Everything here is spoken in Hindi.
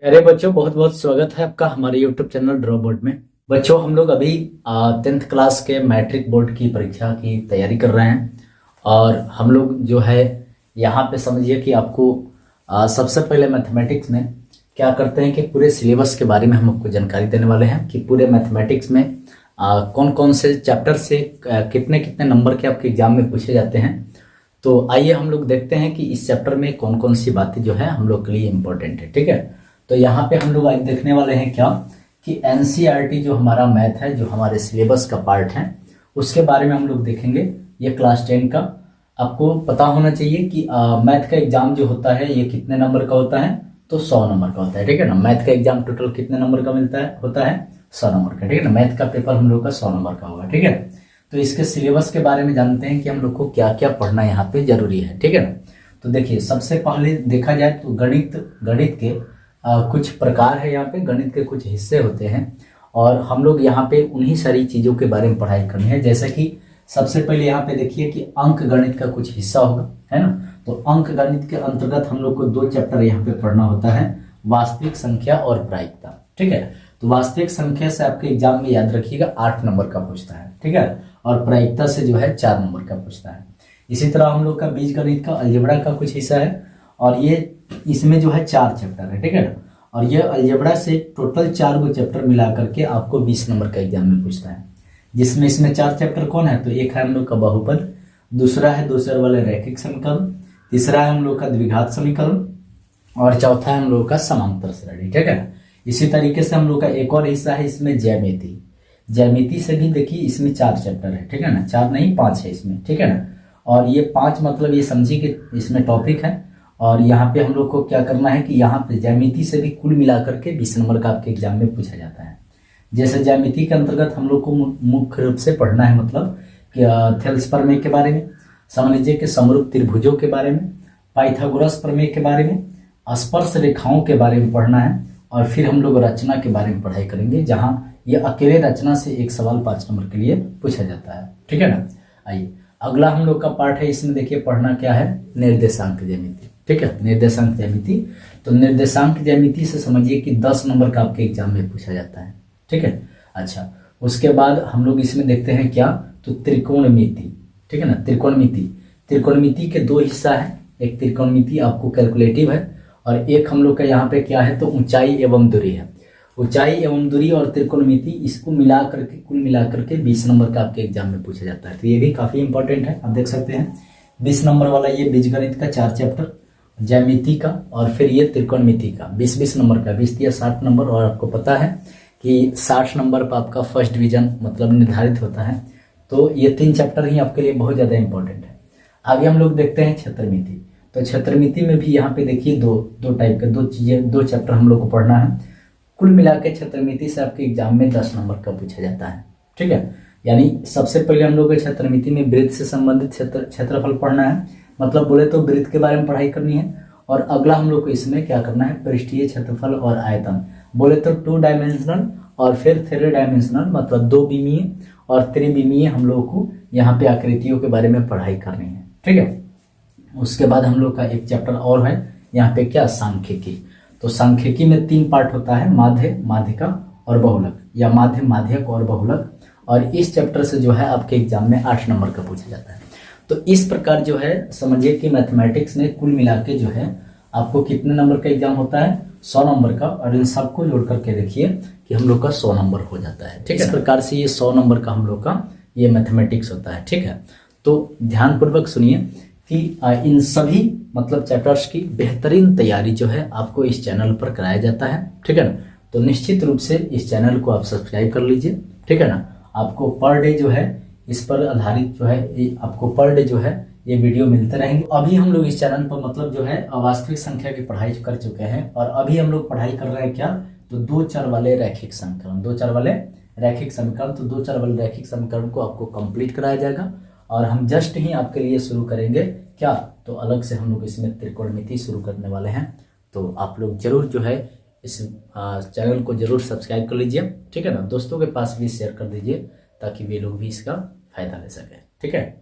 अरे बच्चों, बहुत बहुत स्वागत है आपका हमारे यूट्यूब चैनल ड्रॉ बोर्ड में। बच्चों, हम लोग अभी 10th क्लास के मैट्रिक बोर्ड की परीक्षा की तैयारी कर रहे हैं। और हम लोग जो है यहाँ पे समझिए कि आपको सबसे पहले मैथमेटिक्स में क्या करते हैं कि पूरे सिलेबस के बारे में हम आपको जानकारी देने वाले हैं कि पूरे मैथमेटिक्स में कौन कौन से चैप्टर से कितने कितने नंबर के आपके एग्जाम में पूछे जाते हैं। तो आइए हम लोग देखते हैं कि इस चैप्टर में कौन कौन सी बातें जो है हम लोग के लिए इम्पोर्टेंट है। ठीक है, तो यहाँ पे हम लोग आज देखने वाले हैं क्या कि एनसीईआरटी जो हमारा मैथ है, जो हमारे सिलेबस का पार्ट है, उसके बारे में हम लोग देखेंगे। ये क्लास 10 का आपको पता होना चाहिए कि मैथ का एग्जाम जो होता है ये कितने नंबर का होता है, तो 100 नंबर का होता है। ठीक है ना, मैथ का एग्जाम टोटल कितने नंबर का मिलता है, होता है 100 नंबर का। ठीक है ना, मैथ का पेपर हम लोग का 100 नंबर का होगा। ठीक है, तो इसके सिलेबस के बारे में जानते हैं कि हम लोग को क्या क्या पढ़ना यहाँ पे जरूरी है। ठीक है ना, तो देखिए सबसे पहले देखा जाए तो गणित के कुछ प्रकार है। यहाँ पे गणित के कुछ हिस्से होते हैं और हम लोग यहाँ पे उन्हीं सारी चीज़ों के बारे में पढ़ाई करनी है। जैसे कि सबसे पहले यहाँ पे देखिए कि अंक गणित का कुछ हिस्सा होगा, है ना। तो अंक गणित के अंतर्गत हम लोग को 2 चैप्टर यहाँ पे पढ़ना होता है, वास्तविक संख्या और प्रायिकता। ठीक है, तो वास्तविक संख्या से आपके एग्जाम में याद रखिएगा 8 नंबर का पूछता है। ठीक है, और प्रायिकता से जो है 4 नंबर का पूछता है। इसी तरह हम लोग का बीजगणित का अलजेब्रा का कुछ हिस्सा है और ये इसमें जो है 4 चैप्टर है। ठीक है ना, और ये अलजेब्रा से टोटल 4 गो चैप्टर मिला करके आपको 20 नंबर का एग्जाम में पूछता है। जिसमें इसमें 4 चैप्टर कौन है, तो एक है हम लोग का बहुपद, दूसरा है दो चर वाले रैखिक समीकरण, तीसरा है हम लोग का द्विघात समीकरण और चौथा है हम लोग का समांतर श्रेणी। ठीक है, इसी तरीके से हम लोग का एक और हिस्सा है इसमें ज्यामिति से भी देखिए इसमें 4 चैप्टर है। ठीक है ना, 4 नहीं 5 है इसमें। ठीक है ना, और ये 5 मतलब ये समझिए कि इसमें टॉपिक है और यहाँ पे हम लोग को क्या करना है कि यहाँ पे ज्यामिति से भी कुल मिलाकर के 20 नंबर का आपके एग्जाम में पूछा जाता है। जैसे ज्यामिति के अंतर्गत हम लोग को मुख्य रूप से पढ़ना है मतलब थेल्स प्रमेय के बारे में, समझ लीजिए कि समरूप त्रिभुजों के बारे में, पाइथागोरस प्रमेय के बारे में, स्पर्श रेखाओं के बारे में पढ़ना है और फिर हम लोग रचना के बारे में पढ़ाई करेंगे, जहाँ ये अकेले रचना से एक सवाल 5 नंबर के लिए पूछा जाता है। ठीक है ना, आइए अगला हम लोग का पार्ट है, इसमें देखिए पढ़ना क्या है, निर्देशांक ज्यामिति। ठीक है, निर्देशांक ज्यामिति, तो निर्देशांक ज्यामिति से समझिए कि 10 नंबर का आपके एग्जाम में पूछा जाता है। ठीक है, अच्छा उसके बाद हम लोग इसमें देखते हैं क्या, तो त्रिकोणमिति। ठीक है ना, त्रिकोणमिति के 2 हिस्सा है, एक त्रिकोणमिति आपको कैलकुलेटिव है और एक हम लोग का यहाँ पे क्या है, तो ऊंचाई एवं दूरी है। ऊंचाई एवं दूरी और त्रिकोणमिति इसको मिला करके कुल मिला करके 20 नंबर का आपके एग्जाम में पूछा जाता है। तो ये भी काफी इंपॉर्टेंट है, आप देख सकते हैं 20 नंबर वाला ये बीजगणित का 4 चैप्टर, ज्यामिति का और फिर ये त्रिकोणमिति का 20-20 नंबर का, 20 या 60 नंबर। और आपको पता है कि 60 नंबर पर आपका फर्स्ट डिवीजन मतलब निर्धारित होता है। तो ये 3 चैप्टर ही आपके लिए बहुत ज़्यादा इंपॉर्टेंट है। आगे हम लोग देखते हैं क्षेत्रमिति। तो क्षेत्रमिति में भी यहाँ पे देखिए दो टाइप के 2 चैप्टर हम लोग को पढ़ना है। कुल मिला के क्षेत्रमिति से आपके एग्जाम में 10 नंबर का पूछा जाता है। ठीक है, यानी सबसे पहले हम लोग को क्षेत्रमिति में वृत्त से संबंधित क्षेत्रफल पढ़ना है, मतलब बोले तो वृत्त के बारे में पढ़ाई करनी है। और अगला हम लोग को इसमें क्या करना है, पृष्ठीय क्षेत्रफल और आयतन, बोले तो 2 डायमेंशनल और फिर 3 डायमेंशनल मतलब 2 विमीय और त्रिविमीय हम लोग को यहाँ पे आकृतियों के बारे में पढ़ाई करनी है। ठीक है, उसके बाद हम लोग का एक चैप्टर और है यहाँ पे क्या, सांख्यिकी। तो सांख्यिकी में 3 पार्ट होता है, माध्य, माध्यिका और बहुलक, या माध्य, माध्यक और बहुलक। और इस चैप्टर से जो है आपके एग्जाम में 8 नंबर का पूछा जाता है। तो इस प्रकार जो है समझिए कि मैथमेटिक्स में कुल मिला के जो है आपको कितने नंबर का एग्जाम होता है, 100 नंबर का। और इन सबको जोड़ करके देखिए कि हम लोग का 100 नंबर हो जाता है। ठीक है, इस प्रकार से ये 100 नंबर का हम लोग का ये मैथमेटिक्स होता है। ठीक है, तो ध्यानपूर्वक सुनिए कि इन सभी मतलब चैप्टर्स की बेहतरीन तैयारी जो है आपको इस चैनल पर कराया जाता है। ठीक है ना, तो निश्चित रूप से इस चैनल को आप सब्सक्राइब कर लीजिए। ठीक है ना, आपको पर डे जो है इस पर आधारित जो है आपको पर डे जो है ये वीडियो मिलते रहेंगे। अभी हम लोग इस चैनल पर मतलब जो है वास्तविक संख्या की पढ़ाई कर चुके हैं और अभी हम लोग पढ़ाई कर रहे हैं क्या, तो 2 चर वाले रैखिक समीकरण, 2 चर वाले रैखिक समीकरण। तो 2 चर वाले रैखिक समीकरण को आपको कंप्लीट कराया जाएगा और हम जस्ट ही आपके लिए शुरू करेंगे क्या, तो अलग से हम लोग इसमें त्रिकोणमिति शुरू करने वाले हैं। तो आप लोग जरूर जो है इस चैनल को जरूर सब्सक्राइब कर लीजिए। ठीक है ना, दोस्तों के पास भी शेयर कर दीजिए ताकि वे लोग भी इसका फायदा ले सकें। ठीक है।